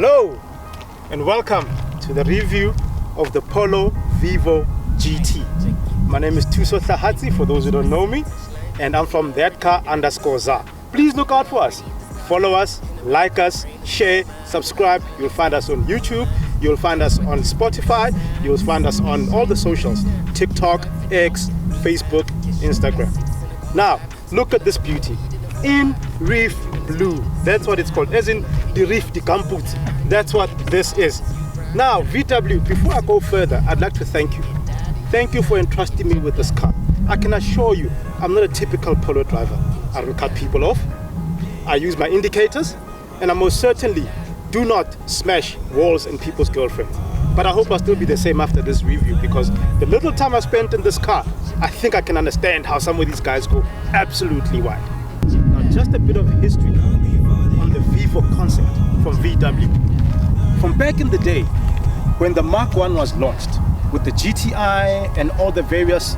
Hello and welcome to the review of the Polo Vivo GT. My name is Thuso for those who don't know me, and I'm from thatcar_za. Please look out for us. Follow us, like us, share, subscribe. You'll find us on YouTube, you'll find us on Spotify, you'll find us on all the socials, TikTok, X, Facebook, Instagram. Now, look at this beauty. In reef blue, that's what it's called, as in the reef de Kamput. That's what this is. Now VW, before I go further, I'd like to thank you. Thank you for entrusting me with this car. I can assure you, I'm not a typical Polo driver. I don't cut people off, I use my indicators, and I most certainly do not smash walls and people's girlfriends. But I hope I'll still be the same after this review, because the little time I spent in this car, I think I can understand how some of these guys go absolutely wide. Now, just a bit of history on the Vivo concept from VW. From back in the day, when the Mark 1 was launched, with the GTI and all the various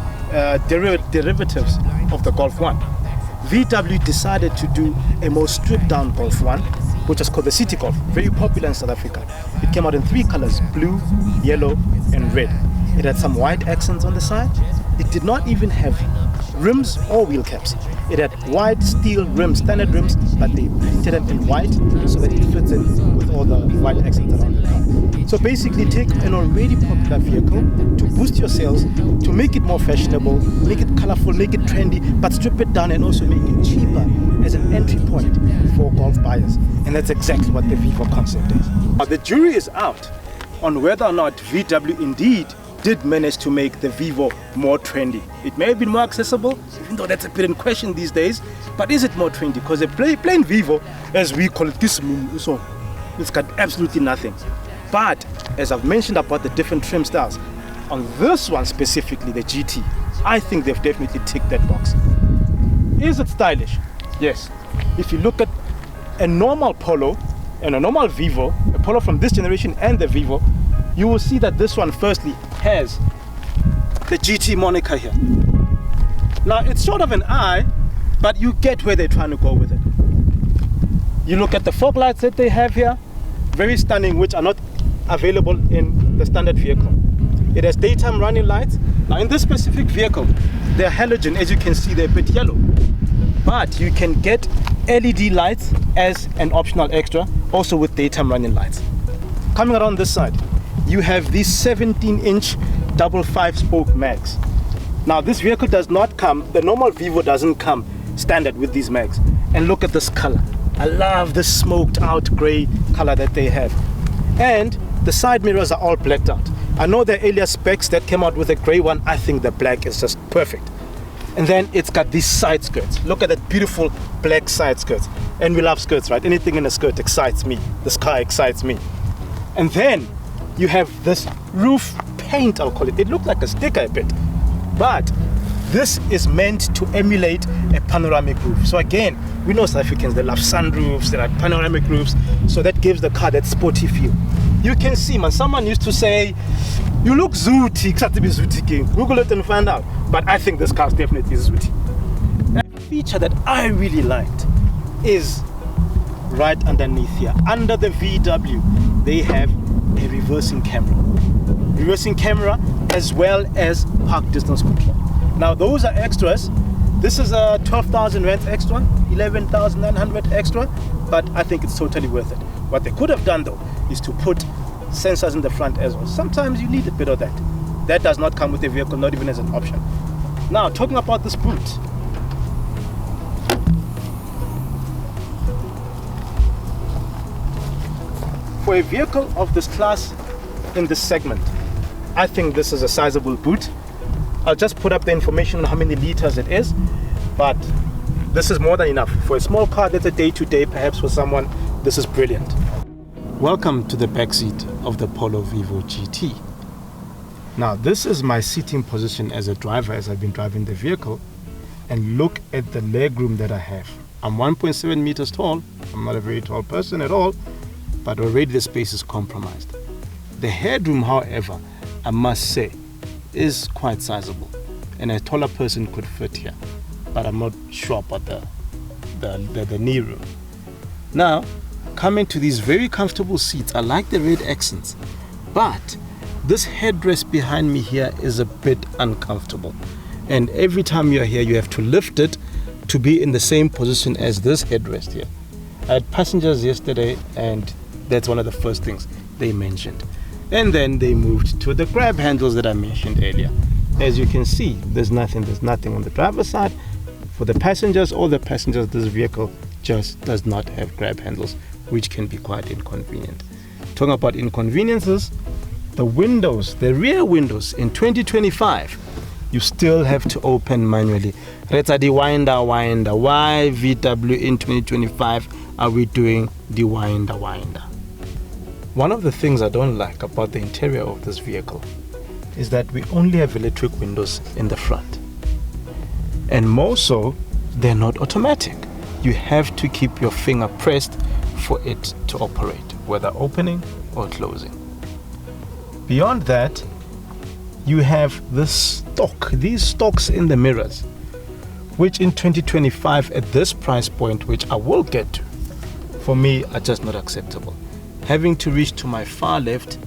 derivatives of the Golf 1, VW decided to do a more stripped down Golf 1, which is called the City Golf, very popular in South Africa. It came out in 3 colors, blue, yellow, and red. It had some white accents on the side. It did not even have rims or wheel caps. It had white steel rims, standard rims, but they painted them in white so that it fits in with all the white accents around the car. So basically take an already popular vehicle to boost your sales, to make it more fashionable, make it colorful, make it trendy, but strip it down and also make it cheaper as an entry point for Golf buyers. And that's exactly what the Vivo concept is. Now, the jury is out on whether or not VW indeed did manage to make the Vivo more trendy. It may have been more accessible, even though that's a bit in question these days, but is it more trendy? Because a plain Vivo, as we call it, so it's got absolutely nothing. But as I've mentioned about the different trim styles, on this one specifically, the GT, I think they've definitely ticked that box. Is it stylish? Yes. If you look at a normal Polo and a normal Vivo, a Polo from this generation and the Vivo, you will see that this one firstly has the GT moniker here. Now it's sort of an eye, but you get where they're trying to go with it. You look at the fog lights that they have here, very stunning, which are not available in the standard vehicle. It has daytime running lights. Now in this specific vehicle, they're halogen, as you can see, they're a bit yellow. But you can get LED lights as an optional extra, also with daytime running lights. Coming around this side, you have these 17-inch double 5-spoke mags. Now this vehicle does not come, the normal Vivo doesn't come standard with these mags. And look at this color. I love this smoked out gray color that they have. And the side mirrors are all blacked out. I know the earlier specs that came out with a gray one, I think the black is just perfect. And then it's got these side skirts. Look at that beautiful black side skirts. And we love skirts, right? Anything in a skirt excites me. This car excites me. And then you have this roof paint, I'll call it. It looked like a sticker a bit, but this is meant to emulate a panoramic roof. So again, we know South Africans, they love sunroofs, they like panoramic roofs, so that gives the car that sporty feel. You can see, man, someone used to say, you look zooty, Google it and find out. But I think this car is definitely zooty. A feature that I really liked is right underneath here. Under the VW, they have a reversing camera as well as park distance control. Now those are extras. This is a 12,000 rand extra, 11,900 extra, but I think it's totally worth it. What they could have done though is to put sensors in the front as well. Sometimes you need a bit of that. That does not come with the vehicle, not even as an option. Now talking about this boot, for a vehicle of this class in this segment, I think this is a sizable boot. I'll just put up the information on how many liters it is, but this is more than enough. For a small car that's a day-to-day, perhaps for someone, this is brilliant. Welcome to the backseat of the Polo Vivo GT. Now this is my seating position as a driver as I've been driving the vehicle, and look at the legroom that I have. I'm 1.7 meters tall. I'm not a very tall person at all, but already the space is compromised. The headroom, however, I must say, is quite sizable, and a taller person could fit here, but I'm not sure about the knee room. Now come into these very comfortable seats. I like the red accents, but this headrest behind me here is a bit uncomfortable. And every time you're here, you have to lift it to be in the same position as this headrest here. I had passengers yesterday, and that's one of the first things they mentioned. And then they moved to the grab handles that I mentioned earlier. As you can see, there's nothing on the driver's side. For the passengers, all the passengers, this vehicle just does not have grab handles, which can be quite inconvenient. Talking about inconveniences, the windows, the rear windows in 2025, you still have to open manually. Let's the winder. Why VW in 2025 are we doing the winder? One of the things I don't like about the interior of this vehicle is that we only have electric windows in the front. And more so, they're not automatic. You have to keep your finger pressed for it to operate, whether opening or closing. Beyond that, you have these stocks in the mirrors, which in 2025 at this price point, which I will get to, for me are just not acceptable. Having to reach to my far left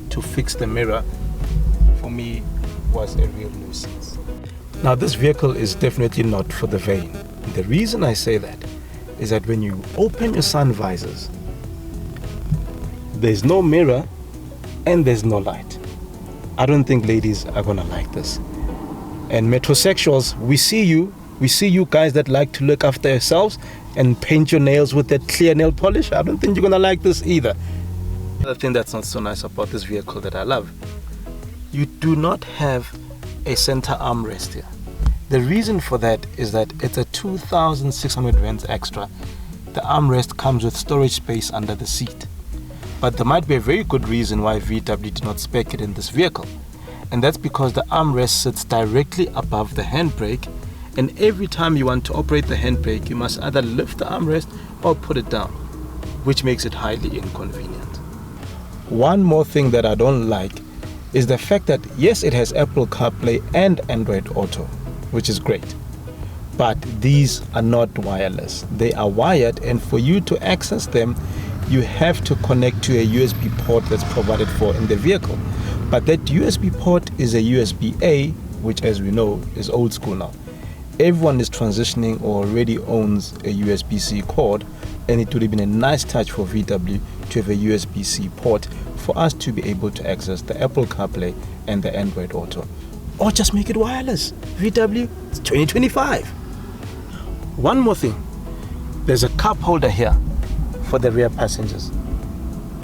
to fix the mirror, for me, was a real nuisance. Now, this vehicle is definitely not for the vain. The reason I say that is that when you open your sun visors, there's no mirror and there's no light. I don't think ladies are gonna like this. And metrosexuals, we see you guys that like to look after yourselves and paint your nails with that clear nail polish. I don't think you're gonna like this either. Another thing that's not so nice about this vehicle that I love, you do not have a center armrest here. The reason for that is that it's a 2,600 rands extra. The armrest comes with storage space under the seat. But there might be a very good reason why VW did not spec it in this vehicle. And that's because the armrest sits directly above the handbrake, and every time you want to operate the handbrake, you must either lift the armrest or put it down, which makes it highly inconvenient. One more thing that I don't like is the fact that yes, it has Apple CarPlay and Android Auto, which is great, but these are not wireless. They are wired, and for you to access them, you have to connect to a USB port that's provided for in the vehicle. But that USB port is a USB-A, which as we know is old school now. Everyone is transitioning or already owns a USB-C cord, and it would have been a nice touch for VW to have a USB-C port for us to be able to access the Apple CarPlay and the Android Auto. Or just make it wireless. VW, it's 2025. One more thing. There's a cup holder here for the rear passengers.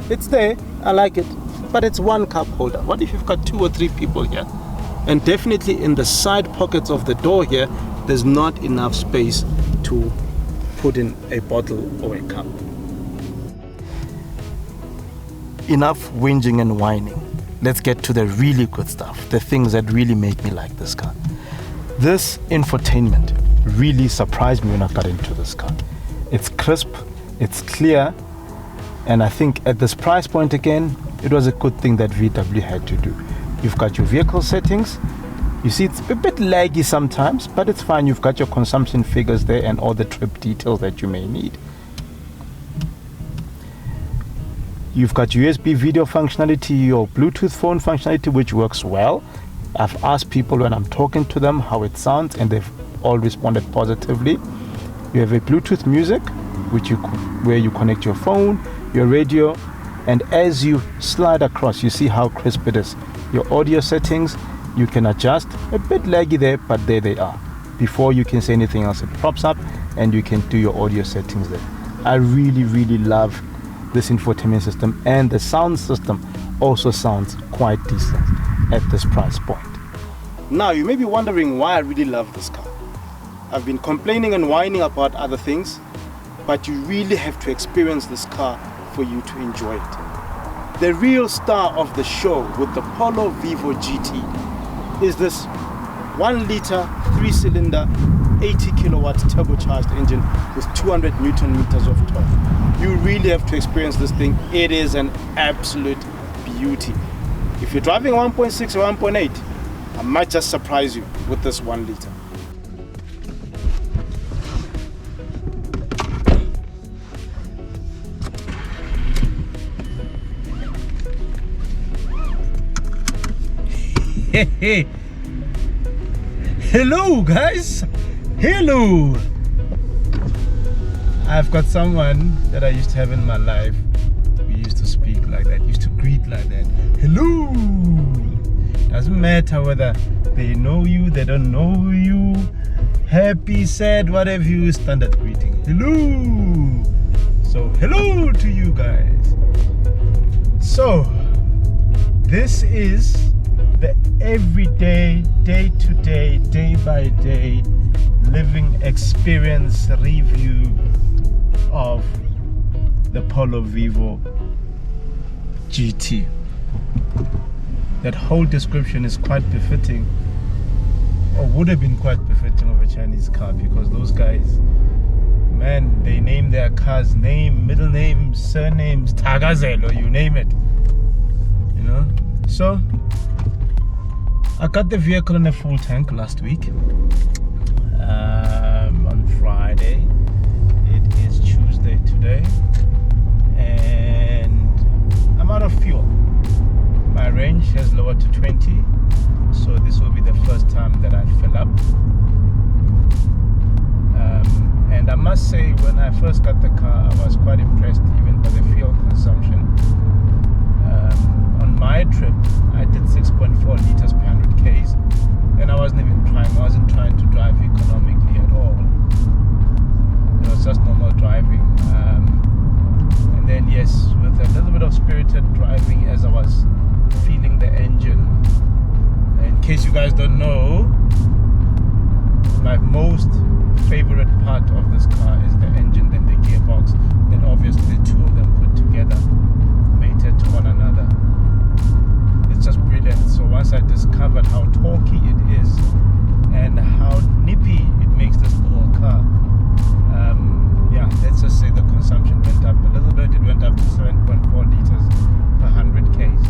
It's there, I like it, but it's one cup holder. What if you've got 2 or 3 people here? And definitely in the side pockets of the door here, there's not enough space to put in a bottle or a cup. Enough whinging and whining. Let's get to the really good stuff, the things that really make me like this car. This infotainment really surprised me when I got into this car. It's crisp, it's clear, and I think at this price point again, it was a good thing that VW had to do. You've got your vehicle settings. You see it's a bit laggy sometimes, but it's fine. You've got your consumption figures there and all the trip details that you may need. You've got USB video functionality, your Bluetooth phone functionality, which works well. I've asked people when I'm talking to them how it sounds, and they've all responded positively. You have a Bluetooth music, where you connect your phone, your radio, and as you slide across, you see how crisp it is. Your audio settings, you can adjust. A bit laggy there, but there they are. Before you can say anything else, it pops up, and you can do your audio settings there. I really, really love this infotainment system, and the sound system also sounds quite decent at this price point. Now you may be wondering why I really love this car. I've been complaining and whining about other things, but you really have to experience this car for you to enjoy it. The real star of the show with the Polo Vivo GT is this 1-liter 3-cylinder 80 kilowatt turbocharged engine with 200 Newton meters of torque. You really have to experience this thing. It is an absolute beauty. If you're driving 1.6 or 1.8, I might just surprise you with this 1 liter. Hello guys, hello. I've got someone that I used to have in my life who used to speak like that, used to greet like that. Hello. Doesn't matter whether they know you, they don't know you, happy, sad, whatever, you standard greeting. Hello. So hello to you guys. So this is the everyday, day-to-day, day-by-day living experience review of the Polo Vivo GT. That whole description is quite befitting, or would have been quite befitting, of a Chinese car, because those guys, man, they name their cars middle names, surnames, Tagazelo, you name it, you know. So I got the vehicle in a full tank last week on Friday. It is Tuesday today, and I'm out of fuel. My range has lowered to 20, so this will be the first time that I fill up. And I must say, when I first got the car, I was quite impressed even by the fuel consumption. On my trip, I did 6.4 liters per 100 Ks, and I wasn't trying to drive economically at all. It was just normal driving. And then yes, with a little bit of spirited driving as I was feeling the engine. In case you guys don't know, my most favorite part of this car is the engine, then the gearbox, then obviously the two of them put together, mated to one another. It's just brilliant. So once I discovered how torquey it is and how nippy it makes this little car, yeah, let's just say the consumption went up a little bit. It went up to 7.4 liters per 100 Ks.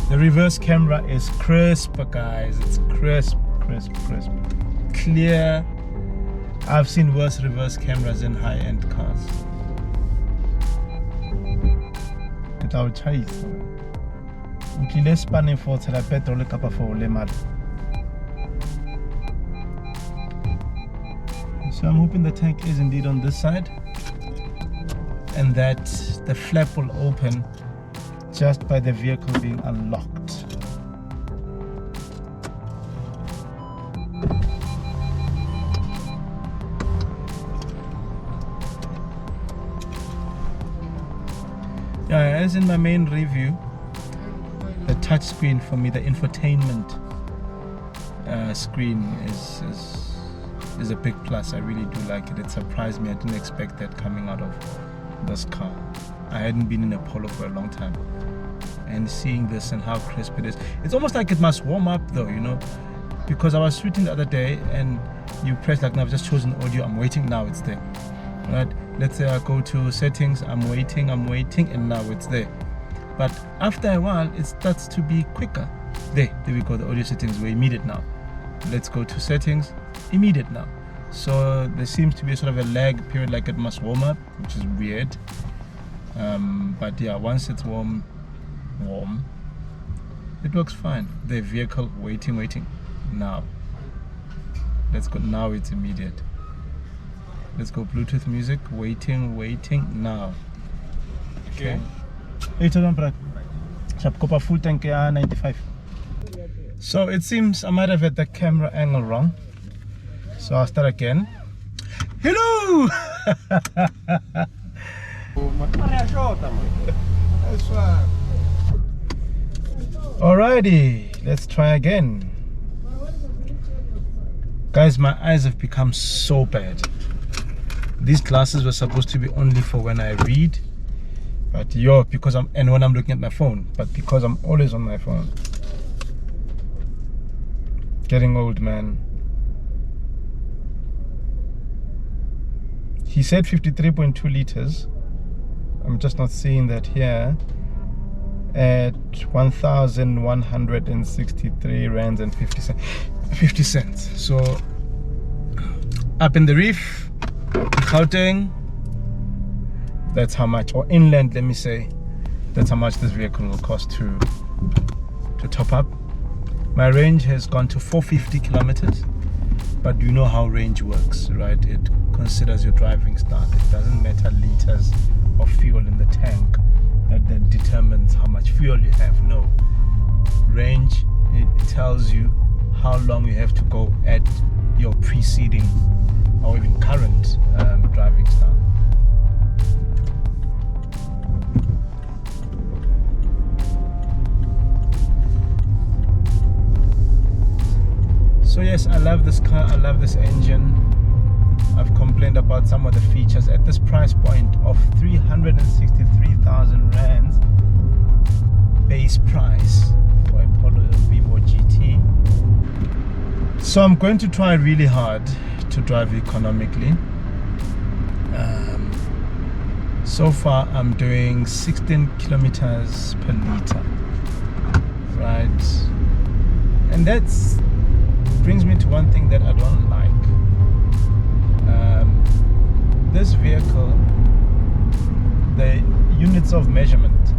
The reverse camera is crisp, guys. It's crisp. Clear. I've seen worse reverse cameras in high-end cars. Get our chase. Utlile spanning for the petrol kappa for lemar. So I'm hoping the tank is indeed on this side, and that the flap will open just by the vehicle being unlocked. Yeah, as in my main review, the touch screen for me, the infotainment screen is a big plus. I really do like it. It surprised me. I didn't expect that coming out of this car. I hadn't been in a Polo for a long time, and seeing this and how crisp it is, it's almost like it must warm up though, you know, because I was shooting the other day and you press like, now I've just chosen audio, I'm waiting, now it's there, right? Let's say I go to settings, I'm waiting, and now it's there. But after a while it starts to be quicker. There we go, the audio settings were immediate now. Let's go to settings, immediate now. So there seems to be a sort of a lag period, like it must warm up, which is weird. But yeah, once it's warm, it works fine. The vehicle waiting now. Let's go, now it's immediate. Let's go Bluetooth music, waiting now. Okay. 8,000 brand. Shop copper full tank 95. So it seems I might have had the camera angle wrong. So I'll start again. Hello! Alrighty, let's try again. Guys, my eyes have become so bad. These glasses were supposed to be only for when I read, but because and when I'm looking at my phone, but because I'm always on my phone. Getting old, man. He said 53.2 liters. I'm just not seeing that here. At 1,163 rands and 50 cents. So up in the reef, Gauteng, that's how much, or inland, let me say, that's how much this vehicle will cost to top up. My range has gone to 450 kilometers, but you know how range works, right? It considers your driving style. It doesn't matter liters of fuel in the tank that then determines how much fuel you have. No, range, it tells you how long you have to go at your preceding or even current driving style. So yes, I love this car, I love this engine. I've complained about some of the features. At this price point of 363,000 rands base price for a Polo Vivo GT. So I'm going to try really hard to drive economically. So far I'm doing 16 kilometers per liter, right? And that's brings me to one thing that I don't like. This vehicle, the units of measurement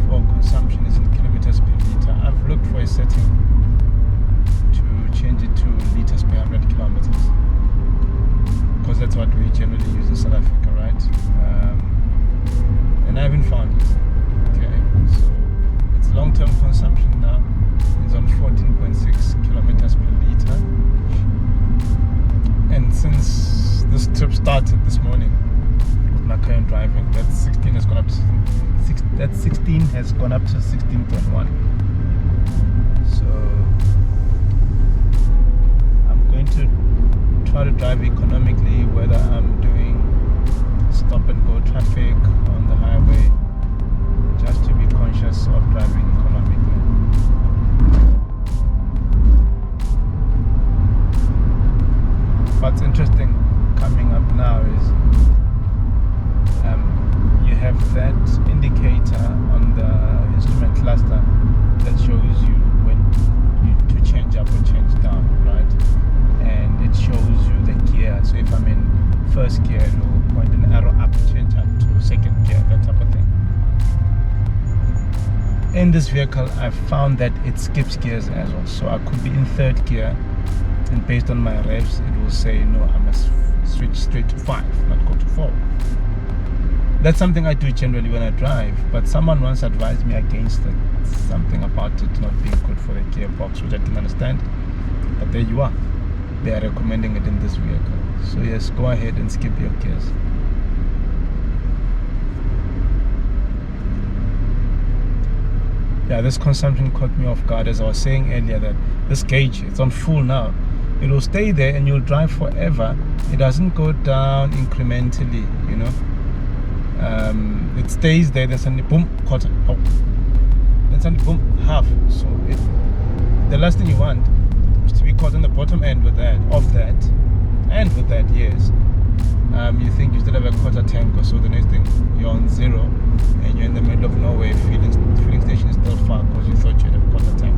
for consumption is in kilometers per liter. I've looked for a setting to change it to liters per 100 kilometers, because that's what we generally use in South Africa, right? And I haven't found it. Okay, so its long-term consumption now is on 14.6 kilometers per liter, and since this trip started this morning with my current driving, that 16 has gone up to 16.1. So I'm going to try to drive economically, whether I'm doing stop and go traffic on the highway, just to be conscious of driving economically. What's interesting coming up now is you have that indicator on the instrument cluster that shows you when to change up or change down, right? And it shows you the gear. So if I'm in first gear, it will point an arrow up, change up to second gear, that type of thing. In this vehicle, I found that it skips gears as well. So I could be in third gear, and based on my revs, it will say, no, I must switch straight to 5, not go to 4. That's something I do generally when I drive, but someone once advised me against it, something about it not being good for the gearbox, which I didn't understand. But there you are. They are recommending it in this vehicle. So yes, go ahead and skip your gears. Yeah, this consumption caught me off guard. As I was saying earlier, that this gauge, it's on full now. It will stay there and you'll drive forever. It doesn't go down incrementally, you know. It stays there, then suddenly boom, quarter, oh. Then suddenly boom, half. So the last thing you want is to be caught on the bottom end with that, of that, and with that, yes. You think you still have a quarter tank or so, the next thing you're on 0 and you're in the middle of nowhere, filling station is still far because you thought you had a quarter tank.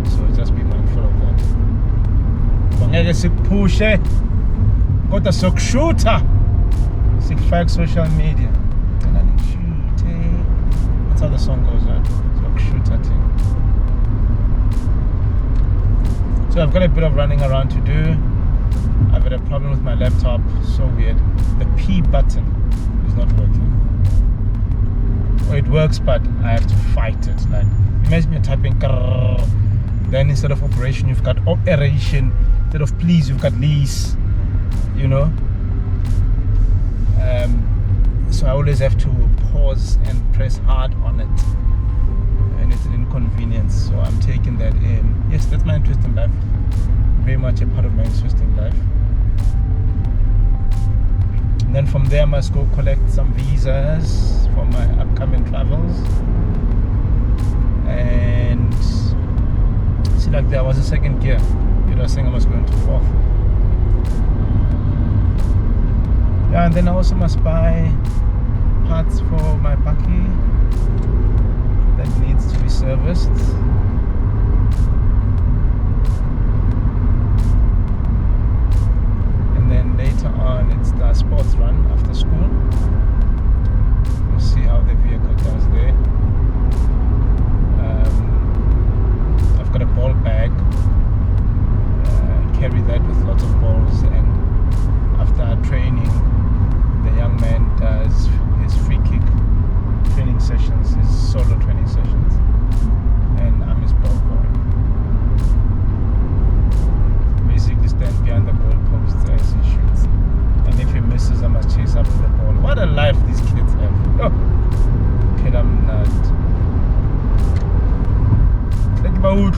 So just be mindful of that. Bangeke sikupushe kodwa sokushootha sikufake social media. That's how the song goes, right? Sokushootha thing. So I've got a bit of running around to do. I've had a problem with my laptop, so weird. The P button is not working. Or it works, but I have to fight it. Like, imagine you're typing, then instead of operation, you've got operation. Instead of please, you've got lease. You know. So I always have to pause and press hard on it, and it's an inconvenience. So I'm taking that in. Yes, that's my interest in life. Very much a part of my interest in life. And then from there I must go collect some visas for my upcoming travels. And see, like there was a second gear. You know, saying I must go into 4th. Yeah, and then I also must buy parts for my bakkie that needs to be serviced. And then later on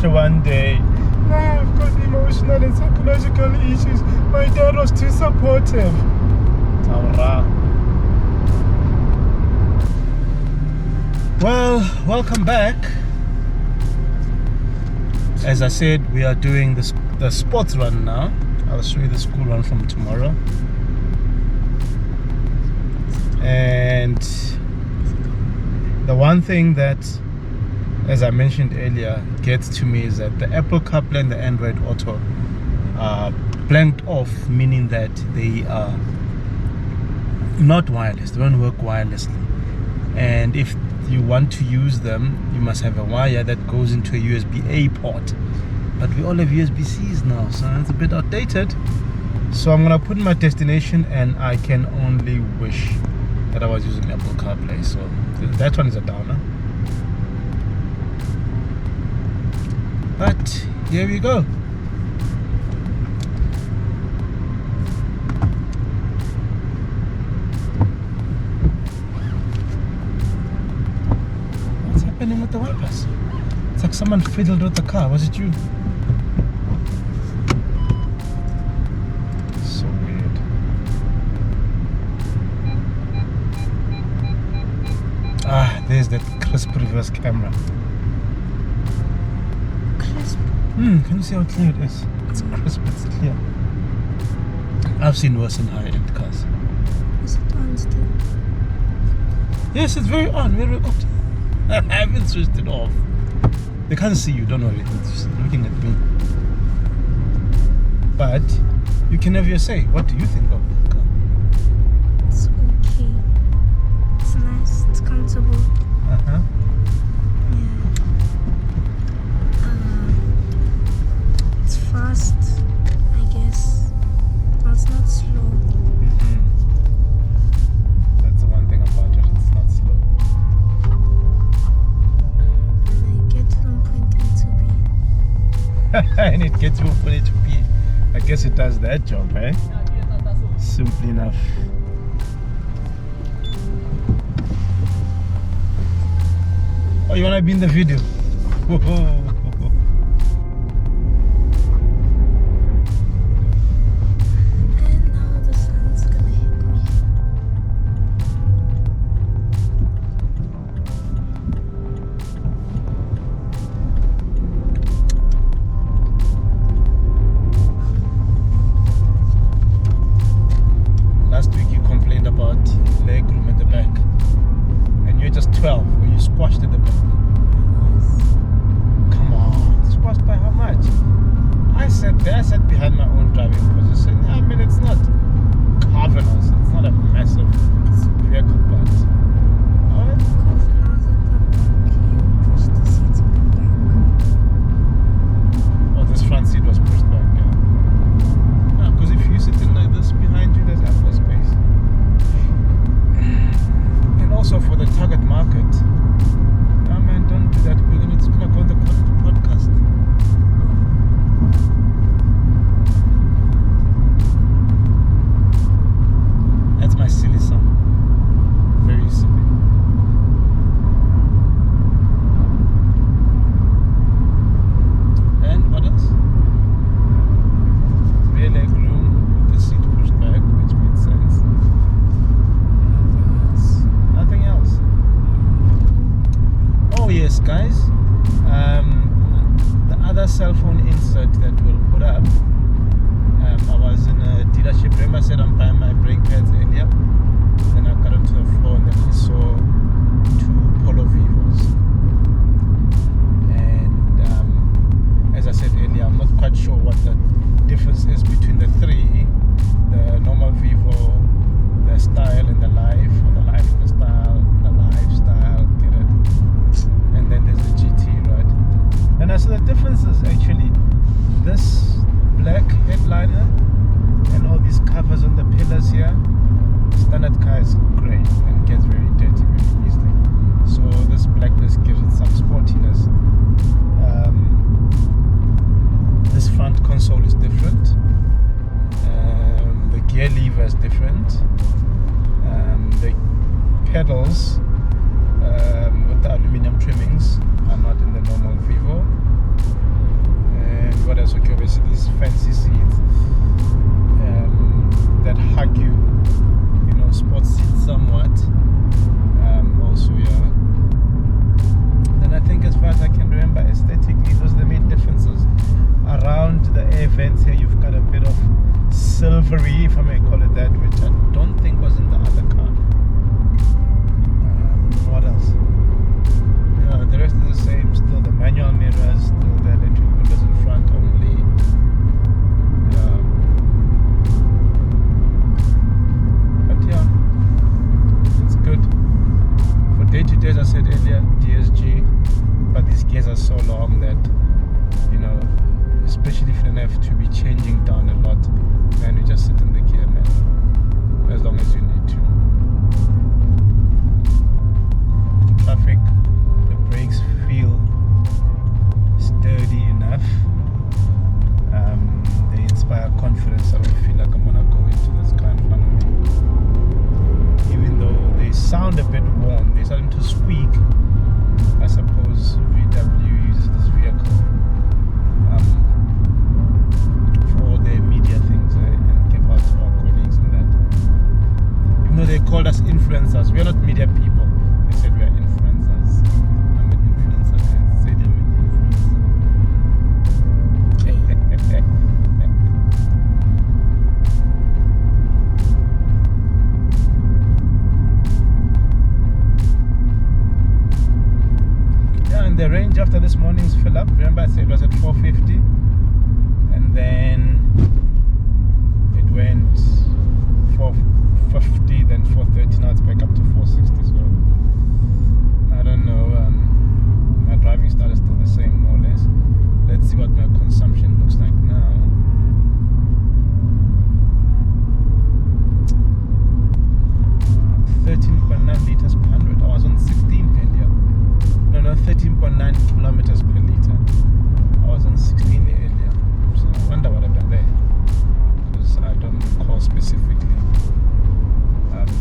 after one day, I've got emotional and psychological issues. My dad was too supportive. Well, welcome back. As I said, we are doing the sports run now. I'll show you the school run from tomorrow. And the one thing that, as I mentioned earlier, gets to me is that the Apple CarPlay and the Android Auto are blanked off, meaning that they are not wireless. They don't work wirelessly. And if you want to use them, you must have a wire that goes into a USB-A port. But we all have USB-Cs now, so it's a bit outdated. So I'm gonna put in my destination, and I can only wish that I was using Apple CarPlay. So that one is a downer. But here we go. What's happening with the wipers? It's like someone fiddled with the car. Was it you? So weird. Ah, there's that crisp reverse camera. Crisp? Can you see how clear it is? It's crisp, it's clear. I've seen worse in high-end cars. Is it on still? Yes, it's very on, very on. I haven't switched it off. They can't see you, don't worry. It's just looking at me. But you can have your say. What do you think of the car? It's okay. It's nice. It's comfortable. Uh-huh. Yeah. It's fast, I guess. But it's not slow. That's the one thing about it. It's not slow. And I get from point A to B. And it gets you from A to B. I guess it does that job, eh? Simply enough. Oh, you wanna be in the video? And now the sun's gonna hit me. Last week you complained about leg room at the back, and you're just 12, where you squashed at the back. Come on, squashed by how much? I sat there, I sat behind my own driving position. I mean, it's not carvernous, it's not a massive vehicle, but alright. Because when I was at the back, you pushed the seats in the back. Oh, this front seat was pushed back, yeah. Because if you sit in like this behind you, there's ample space. And also for the target market, oh man, don't do that. It's gonna go on the podcast. That's my silly son. Very silly. And what else? Rear leg room with the seat pushed back, which made sense. Nothing else. Oh yes, guys. The other cell phone insert that we'll put up. I was in a dealership. Remember I said I'm buying my brake pads earlier. Then I got onto the floor and then I saw two Polo Vivos. And as I said earlier, I'm not quite sure what the difference is between the three. The normal Vivo, the style and the life, or the life and the style, the lifestyle, get it? And then there's the GT, right? And I saw the difference is actually this black headliner and all these covers on the pillars here. The standard car is grey and gets very dirty very easily. So this blackness gives it some sportiness. This front console is different. The gear lever is different. The pedals with the aluminum trimmings are not in the normal Vivo. livery, if I may call it that, which I don't think was in the other car. What else? Yeah, the rest is the same. Still the manual mirrors, still the electric windows in front only. Yeah. But yeah, it's good. For day-to-day, as I said earlier, DSG. But these gears are so long that, you know, especially if you don't have to be changing down a lot, man, you just sit in the gear, man, as long as you need to. Traffic, the brakes feel sturdy enough. They inspire confidence. I don't feel like I'm gonna go into this car in front of me, even though they sound a bit warm. They're starting to squeak. I suppose VW uses this vehicle for all their media things and give out to our colleagues and that. Even though they called us influencers, we are not media people. They said we are influencers. I'm an influencer. They said I'm an influencer. Yeah, and the range after this morning's fill up, remember I said it was at 450, and then it went 450, then 430, now it's back up to 460. So I don't know, my driving style is still the same, more or less. Let's see what my consumption looks like now. .9 liters per 100. I was on 16 earlier. No, 13.9 kilometers per liter. I was on 16 earlier. So I wonder what happened there, because I don't recall specifically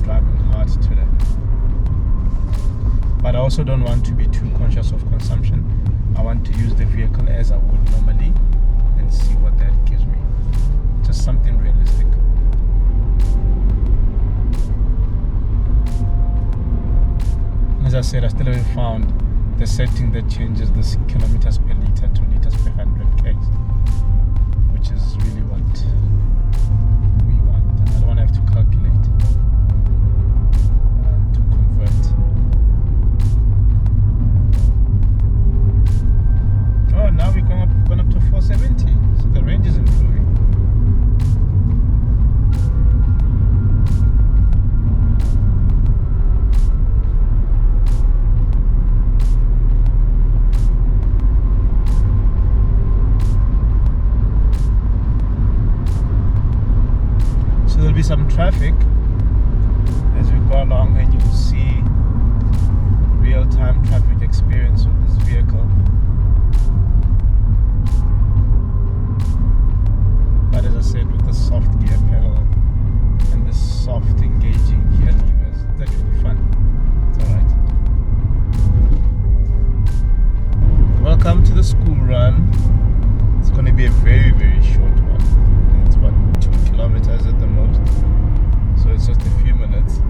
driving hard today. But I also don't want to be too conscious of consumption. I want to use the vehicle as I would normally and see what that gives me. Just something realistic. As I said, I still haven't found the setting that changes this kilometers per liter to liters per 100 k's, which is really what we want. I don't want to have to calculate to convert. Oh, now we're going up to 470, so the range is improving. There'll be some traffic as we go along, and you'll see real-time traffic experience with this vehicle. But as I said, with the soft gear pedal and the soft engaging gear levers, it's actually fun. It's alright. Welcome to the school run. It's going to be a very, very short one. It's about 2 kilometers at the most, so it's just a few minutes,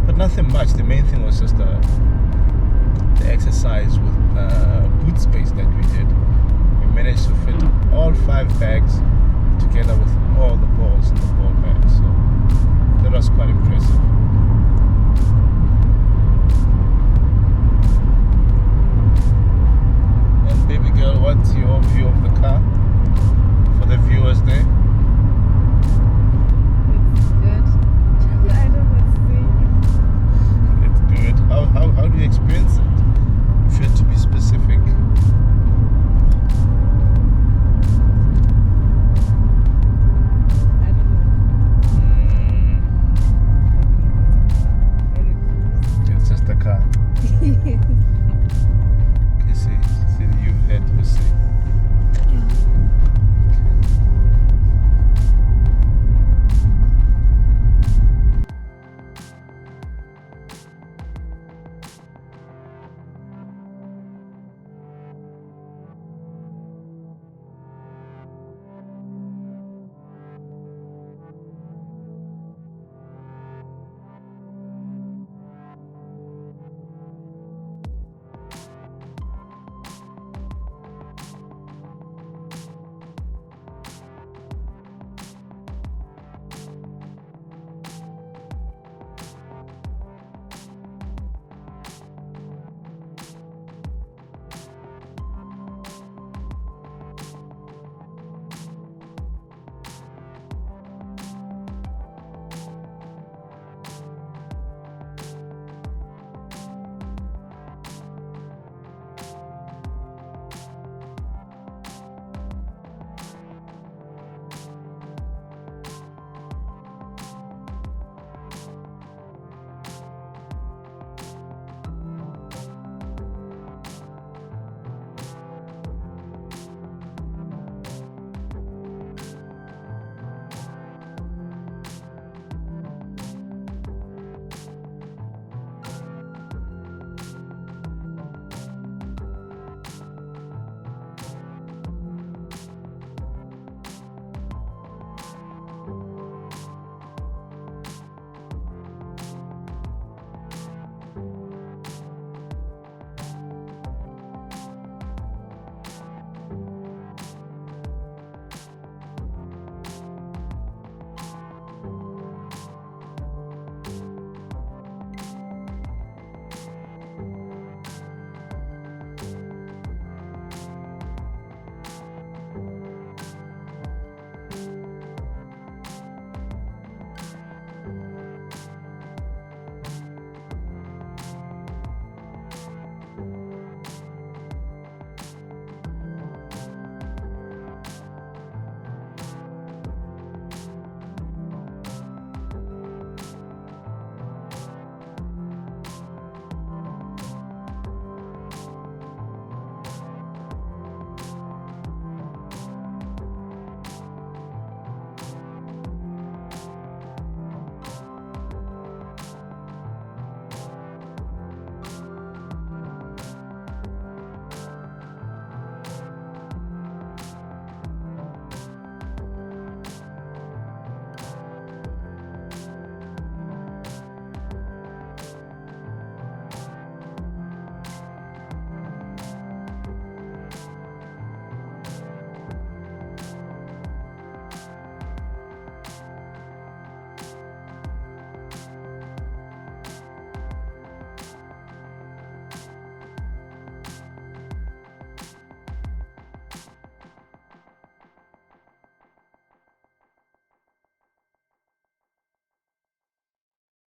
but nothing much. The main thing was just the exercise with boot space that we did. We managed to fit all 5 bags together with all the balls in the ball bag, so that was quite impressive.